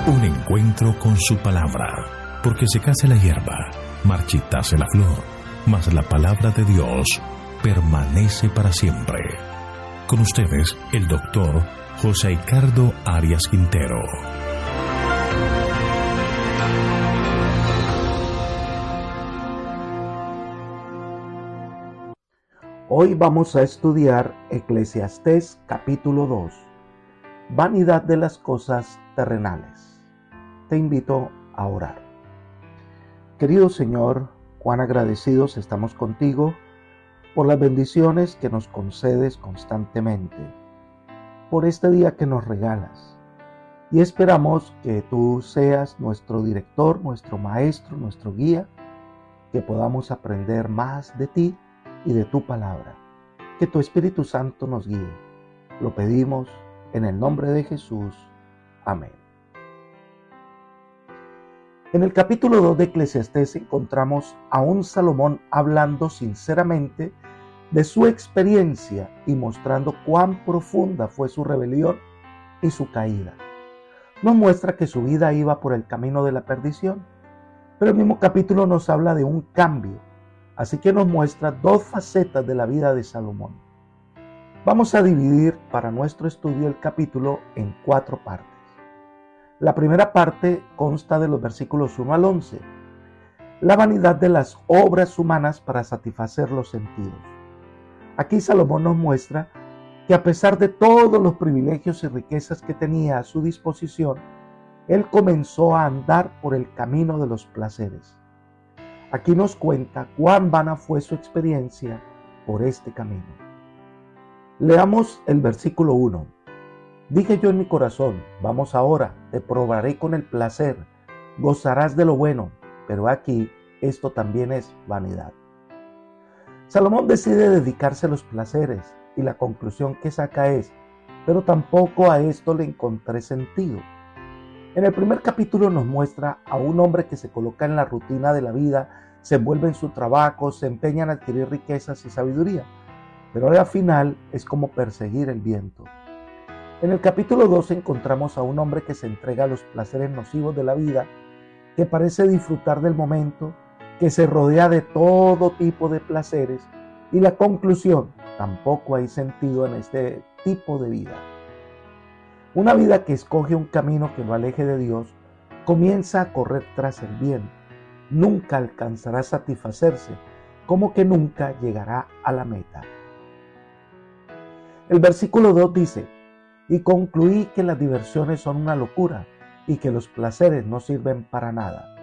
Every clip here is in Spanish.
Un encuentro con su palabra, porque secase la hierba, marchitase la flor, mas la palabra de Dios permanece para siempre. Con ustedes, el doctor José Ricardo Arias Quintero. Hoy vamos a estudiar Eclesiastés capítulo 2, vanidad de las cosas terrenales. Te invito a orar. Querido Señor, cuán agradecidos estamos contigo por las bendiciones que nos concedes constantemente, por este día que nos regalas. Y esperamos que tú seas nuestro director, nuestro maestro, nuestro guía, que podamos aprender más de ti y de tu palabra. Que tu Espíritu Santo nos guíe. Lo pedimos en el nombre de Jesús. Amén. En el capítulo 2 de Eclesiastés encontramos a un Salomón hablando sinceramente de su experiencia y mostrando cuán profunda fue su rebelión y su caída. Nos muestra que su vida iba por el camino de la perdición, pero el mismo capítulo nos habla de un cambio. Así que nos muestra dos facetas de la vida de Salomón. Vamos a dividir para nuestro estudio el capítulo en 4 partes. La primera parte consta de los versículos 1 al 11. La vanidad de las obras humanas para satisfacer los sentidos. Aquí Salomón nos muestra que a pesar de todos los privilegios y riquezas que tenía a su disposición, él comenzó a andar por el camino de los placeres. Aquí nos cuenta cuán vana fue su experiencia por este camino. Leamos el versículo 1. Dije yo en mi corazón, vamos ahora, te probaré con el placer, gozarás de lo bueno, pero aquí esto también es vanidad. Salomón decide dedicarse a los placeres y la conclusión que saca es, pero tampoco a esto le encontré sentido. En el primer capítulo nos muestra a un hombre que se coloca en la rutina de la vida, se envuelve en su trabajo, se empeña en adquirir riquezas y sabiduría, pero al final es como perseguir el viento. En el capítulo 2 encontramos a un hombre que se entrega a los placeres nocivos de la vida, que parece disfrutar del momento, que se rodea de todo tipo de placeres, y la conclusión, tampoco hay sentido en este tipo de vida. Una vida que escoge un camino que lo aleje de Dios, comienza a correr tras el bien. Nunca alcanzará a satisfacerse, como que nunca llegará a la meta. El versículo 2 dice, y concluí que las diversiones son una locura y que los placeres no sirven para nada.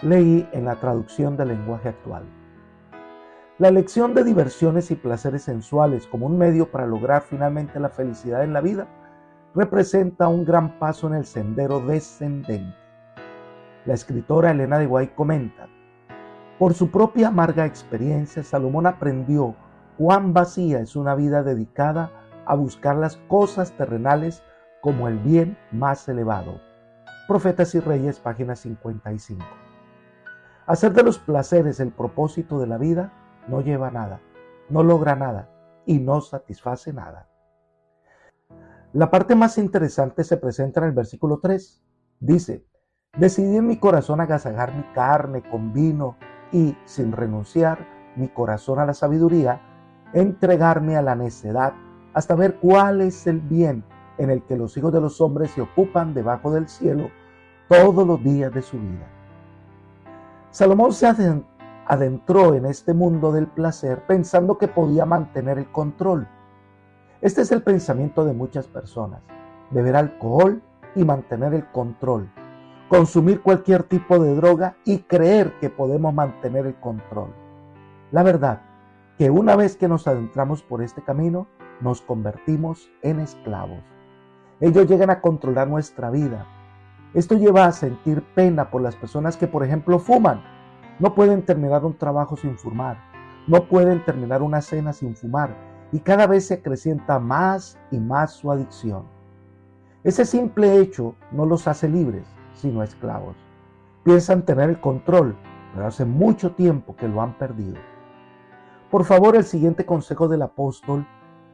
Leí en la traducción del lenguaje actual. La elección de diversiones y placeres sensuales como un medio para lograr finalmente la felicidad en la vida representa un gran paso en el sendero descendente. La escritora Elena de White comenta, por su propia amarga experiencia, Salomón aprendió cuán vacía es una vida dedicada a buscar las cosas terrenales como el bien más elevado. Profetas y Reyes, página 55. Hacer de los placeres el propósito de la vida no lleva a nada, no logra nada y no satisface nada. La parte más interesante se presenta en el versículo 3. Dice, decidí en mi corazón agasajar mi carne con vino y, sin renunciar mi corazón a la sabiduría, entregarme a la necedad hasta ver cuál es el bien en el que los hijos de los hombres se ocupan debajo del cielo todos los días de su vida. Salomón se adentró en este mundo del placer pensando que podía mantener el control. Este es el pensamiento de muchas personas: beber alcohol y mantener el control, consumir cualquier tipo de droga y creer que podemos mantener el control. La verdad, que una vez que nos adentramos por este camino, nos convertimos en esclavos. Ellos llegan a controlar nuestra vida. Esto lleva a sentir pena por las personas que, por ejemplo, fuman. No pueden terminar un trabajo sin fumar, no pueden terminar una cena sin fumar, y cada vez se acrecienta más y más su adicción. Ese simple hecho no los hace libres, sino esclavos. Piensan tener el control, pero hace mucho tiempo que lo han perdido. Por favor, el siguiente consejo del apóstol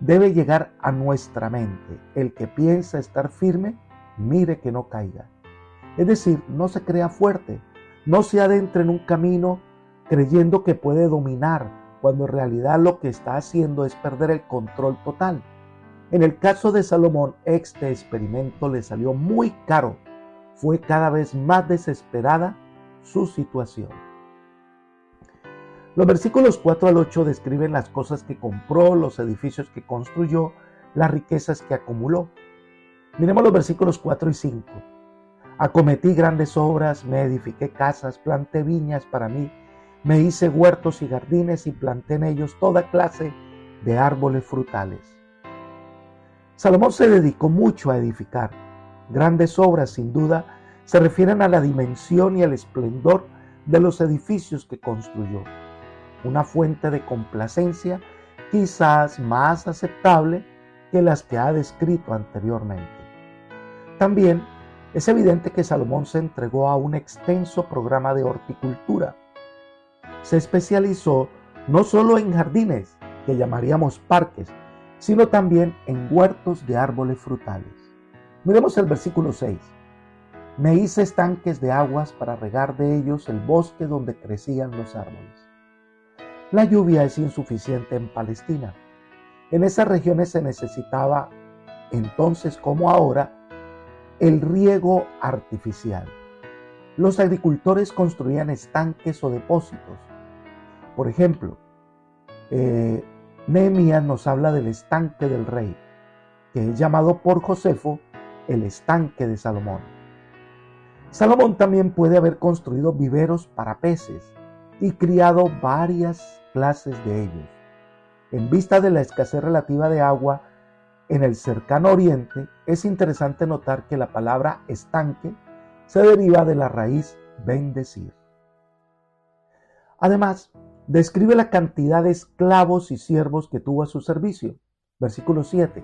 debe llegar a nuestra mente. El que piensa estar firme, mire que no caiga. Es decir, no se crea fuerte, no se adentre en un camino creyendo que puede dominar, cuando en realidad lo que está haciendo es perder el control total. En el caso de Salomón, este experimento le salió muy caro. Fue cada vez más desesperada su situación. Los versículos 4 al 8 describen las cosas que compró, los edificios que construyó, las riquezas que acumuló. Miremos los versículos 4 y 5. Acometí grandes obras, me edifiqué casas, planté viñas para mí, me hice huertos y jardines y planté en ellos toda clase de árboles frutales. Salomón se dedicó mucho a edificar. Grandes obras, sin duda, se refieren a la dimensión y al esplendor de los edificios que construyó. Una fuente de complacencia quizás más aceptable que las que ha descrito anteriormente. También es evidente que Salomón se entregó a un extenso programa de horticultura. Se especializó no solo en jardines, que llamaríamos parques, sino también en huertos de árboles frutales. Miremos el versículo 6. Me hice estanques de aguas para regar de ellos el bosque donde crecían los árboles. La lluvia es insuficiente en Palestina. En esas regiones se necesitaba, entonces como ahora, el riego artificial. Los agricultores construían estanques o depósitos. Por ejemplo, Nehemías nos habla del estanque del rey, que es llamado por Josefo el estanque de Salomón. Salomón también puede haber construido viveros para peces y criado varias clases de ellos. En vista de la escasez relativa de agua en el cercano oriente, es interesante notar que la palabra estanque se deriva de la raíz bendecir. Además, describe la cantidad de esclavos y siervos que tuvo a su servicio. Versículo 7.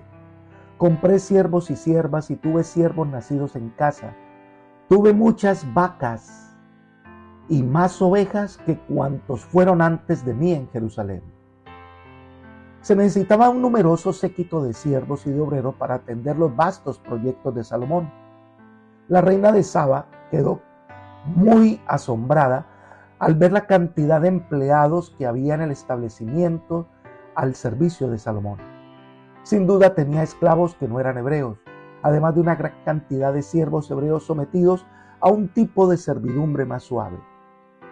Compré siervos y siervas y tuve siervos nacidos en casa. Tuve muchas vacas y más ovejas que cuantos fueron antes de mí en Jerusalén. Se necesitaba un numeroso séquito de siervos y de obreros para atender los vastos proyectos de Salomón. La reina de Saba quedó muy asombrada al ver la cantidad de empleados que había en el establecimiento al servicio de Salomón. Sin duda tenía esclavos que no eran hebreos, además de una gran cantidad de siervos hebreos sometidos a un tipo de servidumbre más suave.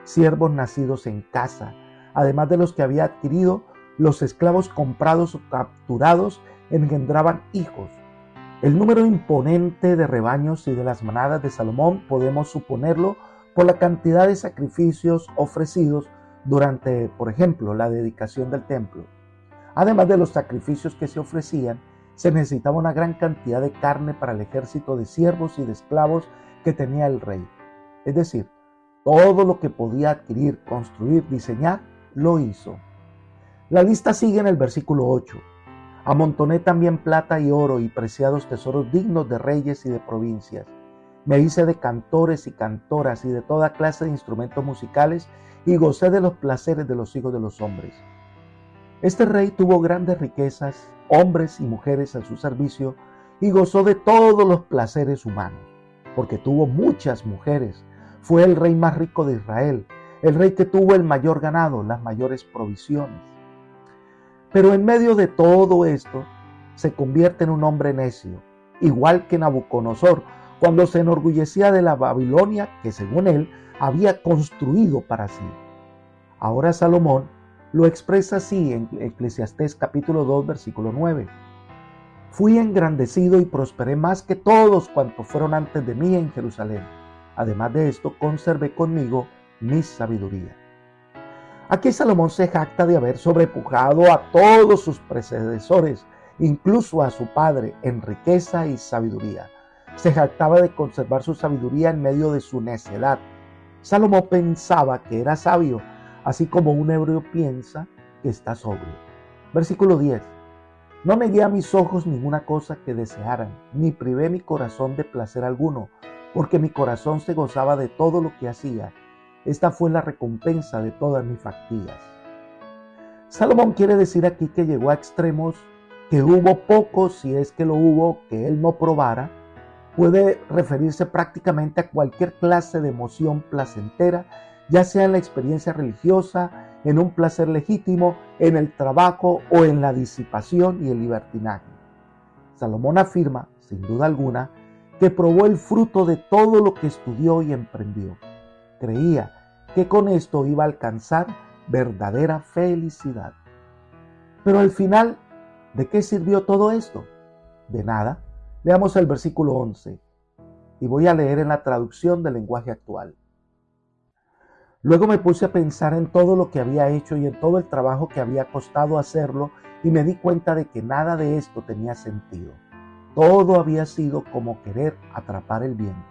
Siervos nacidos en casa, además de los que había adquirido. Los esclavos comprados o capturados engendraban hijos. El número imponente de rebaños y de las manadas de Salomón podemos suponerlo por la cantidad de sacrificios ofrecidos durante, por ejemplo, la dedicación del templo. Además de los sacrificios que se ofrecían, se necesitaba una gran cantidad de carne para el ejército de siervos y de esclavos que tenía el rey. Es decir, todo lo que podía adquirir, construir, diseñar, lo hizo. La lista sigue en el versículo 8. Amontoné también plata y oro y preciados tesoros dignos de reyes y de provincias. Me hice de cantores y cantoras y de toda clase de instrumentos musicales y gocé de los placeres de los hijos de los hombres. Este rey tuvo grandes riquezas, hombres y mujeres a su servicio y gozó de todos los placeres humanos, porque tuvo muchas mujeres. Fue el rey más rico de Israel, el rey que tuvo el mayor ganado, las mayores provisiones. Pero en medio de todo esto, se convierte en un hombre necio, igual que Nabucodonosor, cuando se enorgullecía de la Babilonia que, según él, había construido para sí. Ahora Salomón lo expresa así en Eclesiastés capítulo 2, versículo 9. Fui engrandecido y prosperé más que todos cuantos fueron antes de mí en Jerusalén. Además de esto, conservé conmigo mi sabiduría. Aquí Salomón se jacta de haber sobrepujado a todos sus predecesores, incluso a su padre, en riqueza y sabiduría. Se jactaba de conservar su sabiduría en medio de su necedad. Salomón pensaba que era sabio, así como un hebreo piensa que está sobrio. Versículo 10. No negué a mis ojos ninguna cosa que desearan, ni privé mi corazón de placer alguno, porque mi corazón se gozaba de todo lo que hacía. Esta fue la recompensa de todas mis fatigas. Salomón quiere decir aquí que llegó a extremos, que hubo poco, si es que lo hubo, que él no probara, Puede referirse prácticamente a cualquier clase de emoción placentera, ya sea en la experiencia religiosa, en un placer legítimo, en el trabajo o en la disipación y el libertinaje. Salomón afirma, sin duda alguna, que probó el fruto de todo lo que estudió y emprendió. Creía que con esto iba a alcanzar verdadera felicidad. Pero al final, ¿de qué sirvió todo esto? De nada. Leamos el versículo 11 y voy a leer en la traducción del lenguaje actual. Luego me puse a pensar en todo lo que había hecho y en todo el trabajo que había costado hacerlo y me di cuenta de que nada de esto tenía sentido. Todo había sido como querer atrapar el viento.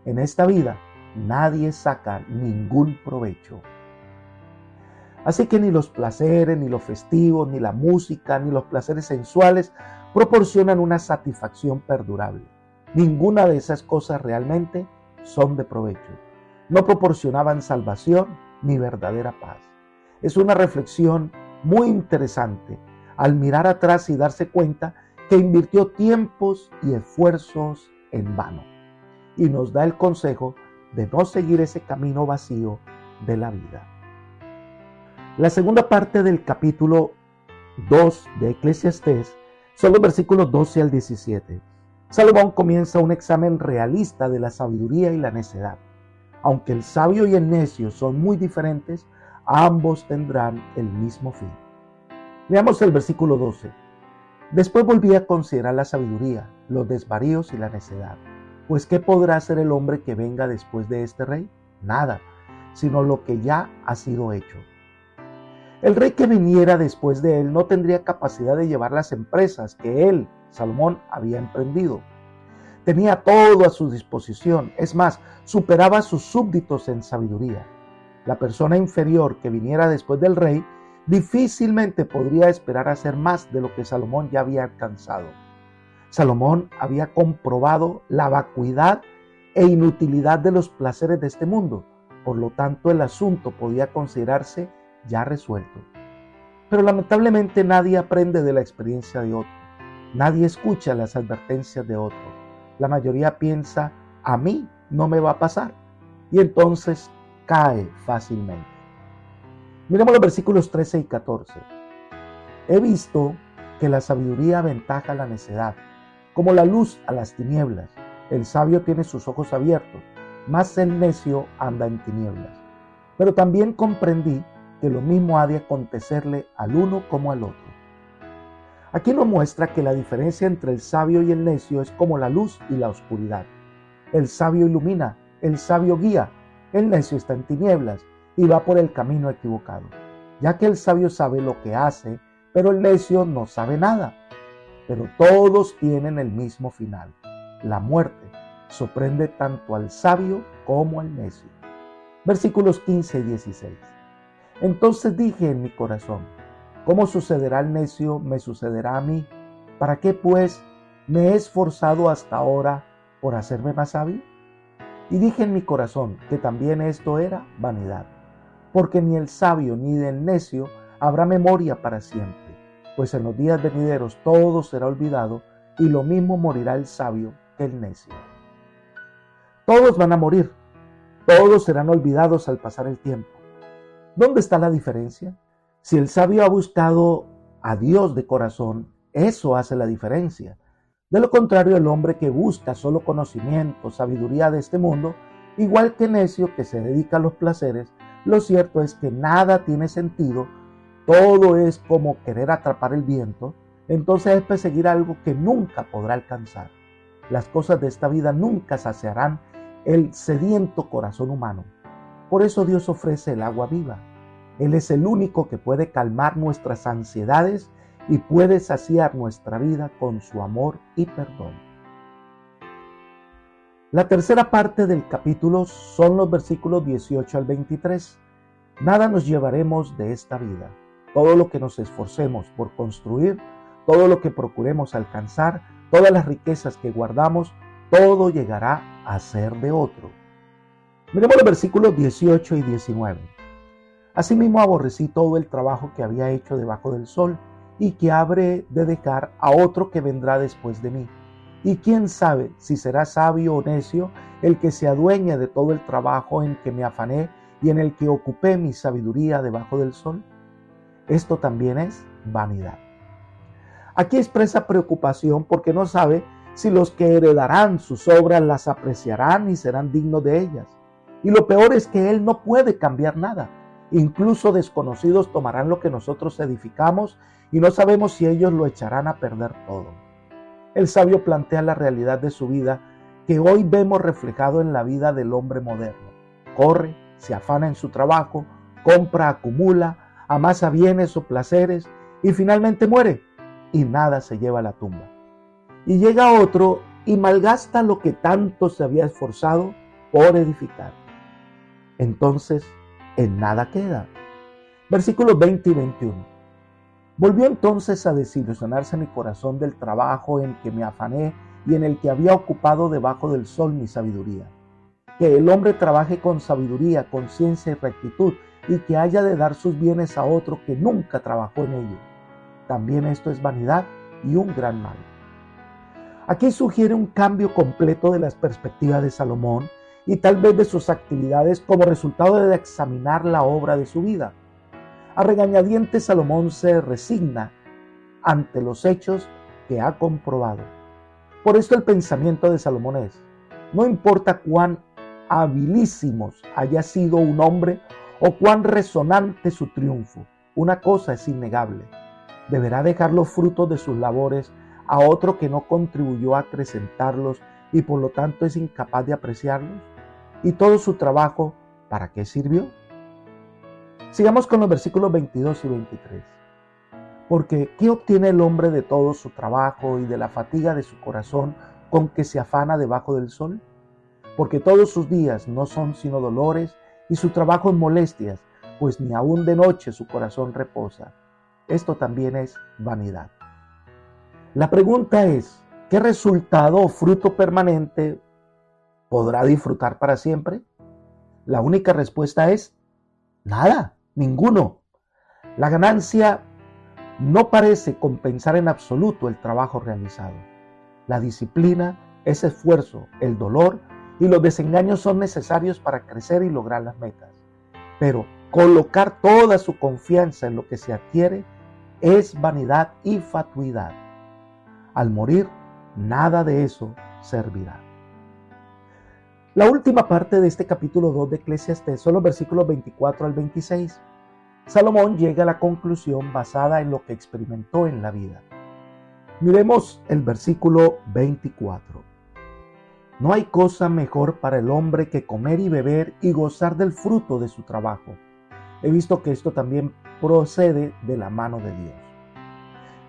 En esta vida nadie saca ningún provecho. Así que ni los placeres, ni los festivos, ni la música, ni los placeres sensuales proporcionan una satisfacción perdurable. Ninguna de esas cosas realmente son de provecho. No proporcionaban salvación ni verdadera paz. Es una reflexión muy interesante al mirar atrás y darse cuenta que invirtió tiempos y esfuerzos en vano. Y nos da el consejo de no seguir ese camino vacío de la vida. La segunda parte del capítulo 2 de Eclesiastés son los versículos 12 al 17. Salomón comienza un examen realista de la sabiduría y la necedad. Aunque el sabio y el necio son muy diferentes, ambos tendrán el mismo fin. Veamos el versículo 12. Después volví a considerar la sabiduría, los desvaríos y la necedad. Pues ¿qué podrá hacer el hombre que venga después de este rey? Nada, sino lo que ya ha sido hecho. El rey que viniera después de él no tendría capacidad de llevar las empresas que él, Salomón, había emprendido. Tenía todo a su disposición, es más, superaba a sus súbditos en sabiduría. La persona inferior que viniera después del rey difícilmente podría esperar hacer más de lo que Salomón ya había alcanzado. Salomón había comprobado la vacuidad e inutilidad de los placeres de este mundo, por lo tanto el asunto podía considerarse ya resuelto. Pero lamentablemente nadie aprende de la experiencia de otro. Nadie escucha las advertencias de otro. La mayoría piensa, a mí no me va a pasar. Y entonces cae fácilmente. Miremos los versículos 13 y 14. He visto que la sabiduría aventaja a la necedad, como la luz a las tinieblas. El sabio tiene sus ojos abiertos, mas el necio anda en tinieblas. Pero también comprendí que lo mismo ha de acontecerle al uno como al otro. Aquí nos muestra que la diferencia entre el sabio y el necio es como la luz y la oscuridad. El sabio ilumina, el sabio guía, el necio está en tinieblas y va por el camino equivocado, ya que el sabio sabe lo que hace, pero el necio no sabe nada. Pero todos tienen el mismo final, la muerte. Sorprende tanto al sabio como al necio. Versículos 15 y 16. Entonces dije en mi corazón, ¿cómo sucederá al necio? Me sucederá a mí. ¿Para qué pues me he esforzado hasta ahora por hacerme más sabio? Y dije en mi corazón que también esto era vanidad, porque ni el sabio ni del necio habrá memoria para siempre, pues en los días venideros todo será olvidado y lo mismo morirá el sabio que el necio. Todos van a morir, todos serán olvidados al pasar el tiempo. ¿Dónde está la diferencia? Si el sabio ha buscado a Dios de corazón, eso hace la diferencia. De lo contrario, el hombre que busca solo conocimiento, sabiduría de este mundo, igual que necio que se dedica a los placeres, lo cierto es que nada tiene sentido, todo es como querer atrapar el viento, entonces es perseguir algo que nunca podrá alcanzar. Las cosas de esta vida nunca saciarán el sediento corazón humano. Por eso Dios ofrece el agua viva. Él es el único que puede calmar nuestras ansiedades y puede saciar nuestra vida con su amor y perdón. La tercera parte del capítulo son los versículos 18 al 23. Nada nos llevaremos de esta vida. Todo lo que nos esforcemos por construir, todo lo que procuremos alcanzar, todas las riquezas que guardamos, todo llegará a ser de otro. Miremos los versículos 18 y 19. Asimismo aborrecí todo el trabajo que había hecho debajo del sol y que habré de dejar a otro que vendrá después de mí. Y quién sabe si será sabio o necio el que se adueña de todo el trabajo en que me afané y en el que ocupé mi sabiduría debajo del sol. Esto también es vanidad. Aquí expresa preocupación porque no sabe si los que heredarán sus obras las apreciarán y serán dignos de ellas. Y lo peor es que él no puede cambiar nada. Incluso desconocidos tomarán lo que nosotros edificamos y no sabemos si ellos lo echarán a perder todo. El sabio plantea la realidad de su vida que hoy vemos reflejado en la vida del hombre moderno. Corre, se afana en su trabajo, compra, acumula, amasa bienes o placeres y finalmente muere y nada se lleva a la tumba. Y llega otro y malgasta lo que tanto se había esforzado por edificar. Entonces, en nada queda. Versículos 20 y 21. Volvió entonces a desilusionarse mi corazón del trabajo en que me afané y en el que había ocupado debajo del sol mi sabiduría. Que el hombre trabaje con sabiduría, con ciencia y rectitud, y que haya de dar sus bienes a otro que nunca trabajó en ello. También esto es vanidad y un gran mal. Aquí sugiere un cambio completo de las perspectivas de Salomón y tal vez de sus actividades como resultado de examinar la obra de su vida. A regañadientes Salomón se resigna ante los hechos que ha comprobado. Por esto el pensamiento de Salomón es: no importa cuán habilísimos haya sido un hombre o cuán resonante su triunfo, una cosa es innegable: deberá dejar los frutos de sus labores a otro que no contribuyó a acrecentarlos y por lo tanto es incapaz de apreciarlos. ¿Y todo su trabajo para qué sirvió? Sigamos con los versículos 22 y 23. Porque ¿qué obtiene el hombre de todo su trabajo y de la fatiga de su corazón con que se afana debajo del sol? Porque todos sus días no son sino dolores y su trabajo en molestias, pues ni aun de noche su corazón reposa. Esto también es vanidad. La pregunta es: ¿qué resultado o fruto permanente podrá disfrutar para siempre? La única respuesta es nada, ninguno. La ganancia no parece compensar en absoluto el trabajo realizado. La disciplina, ese esfuerzo, el dolor y los desengaños son necesarios para crecer y lograr las metas. Pero colocar toda su confianza en lo que se adquiere es vanidad y fatuidad. Al morir, nada de eso servirá. La última parte de este capítulo 2 de Eclesiastés son los versículos 24 al 26. Salomón llega a la conclusión basada en lo que experimentó en la vida. Miremos el versículo 24. No hay cosa mejor para el hombre que comer y beber y gozar del fruto de su trabajo. He visto que esto también procede de la mano de Dios.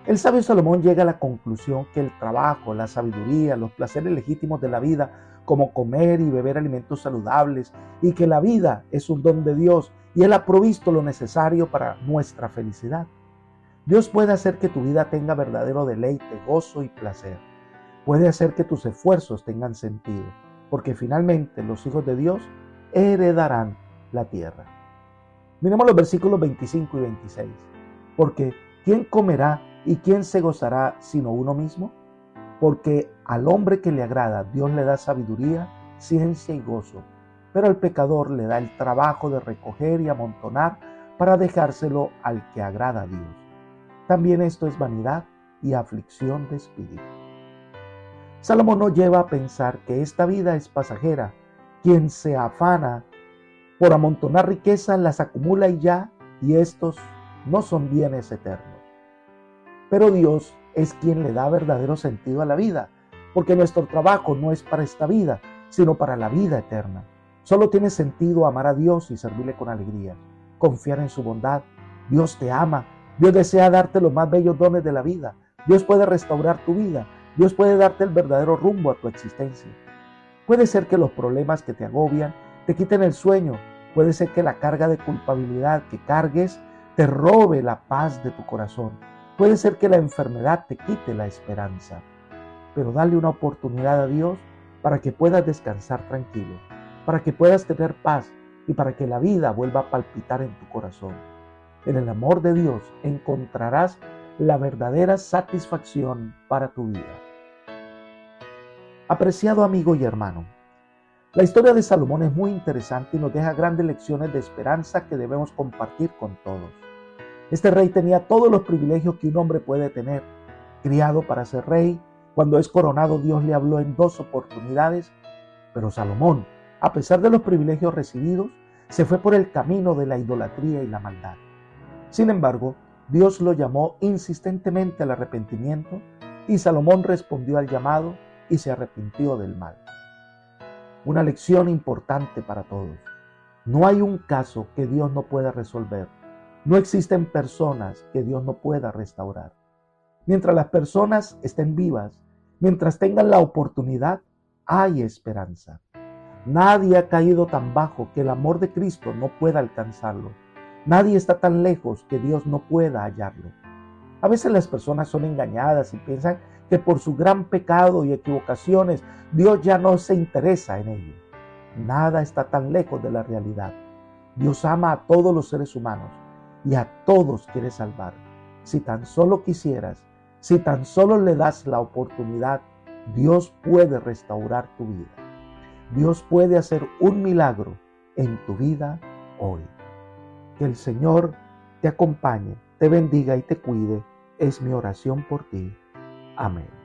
El sabio Salomón llega a la conclusión que el trabajo, la sabiduría, los placeres legítimos de la vida, como comer y beber alimentos saludables, y que la vida es un don de Dios y Él ha provisto lo necesario para nuestra felicidad. Dios puede hacer que tu vida tenga verdadero deleite, gozo y placer. Puede hacer que tus esfuerzos tengan sentido, porque finalmente los hijos de Dios heredarán la tierra. Miremos los versículos 25 y 26. Porque ¿quién comerá y quién se gozará sino uno mismo? Porque al hombre que le agrada, Dios le da sabiduría, ciencia y gozo, pero al pecador le da el trabajo de recoger y amontonar para dejárselo al que agrada a Dios. También esto es vanidad y aflicción de espíritu. Salomón nos lleva a pensar que esta vida es pasajera. Quien se afana por amontonar riquezas las acumula y ya, y estos no son bienes eternos. Pero Dios es quien le da verdadero sentido a la vida, porque nuestro trabajo no es para esta vida, sino para la vida eterna. Solo tiene sentido amar a Dios y servirle con alegría, confiar en su bondad. Dios te ama, Dios desea darte los más bellos dones de la vida. Dios puede restaurar tu vida, Dios puede darte el verdadero rumbo a tu existencia. Puede ser que los problemas que te agobian te quiten el sueño, puede ser que la carga de culpabilidad que cargues te robe la paz de tu corazón. Puede ser que la enfermedad te quite la esperanza, pero dale una oportunidad a Dios para que puedas descansar tranquilo, para que puedas tener paz y para que la vida vuelva a palpitar en tu corazón. En el amor de Dios encontrarás la verdadera satisfacción para tu vida. Apreciado amigo y hermano, la historia de Salomón es muy interesante y nos deja grandes lecciones de esperanza que debemos compartir con todos. Este rey tenía todos los privilegios que un hombre puede tener. Criado para ser rey, cuando es coronado Dios le habló en 2 oportunidades, pero Salomón, a pesar de los privilegios recibidos, se fue por el camino de la idolatría y la maldad. Sin embargo, Dios lo llamó insistentemente al arrepentimiento y Salomón respondió al llamado y se arrepintió del mal. Una lección importante para todos. No hay un caso que Dios no pueda resolver. No existen personas que Dios no pueda restaurar. Mientras las personas estén vivas, mientras tengan la oportunidad, hay esperanza. Nadie ha caído tan bajo que el amor de Cristo no pueda alcanzarlo. Nadie está tan lejos que Dios no pueda hallarlo. A veces las personas son engañadas y piensan que por su gran pecado y equivocaciones Dios ya no se interesa en ellos. Nada está tan lejos de la realidad. Dios ama a todos los seres humanos y a todos quiere salvar. Si tan solo quisieras, si tan solo le das la oportunidad, Dios puede restaurar tu vida. Dios puede hacer un milagro en tu vida hoy. Que el Señor te acompañe, te bendiga y te cuide. Es mi oración por ti. Amén.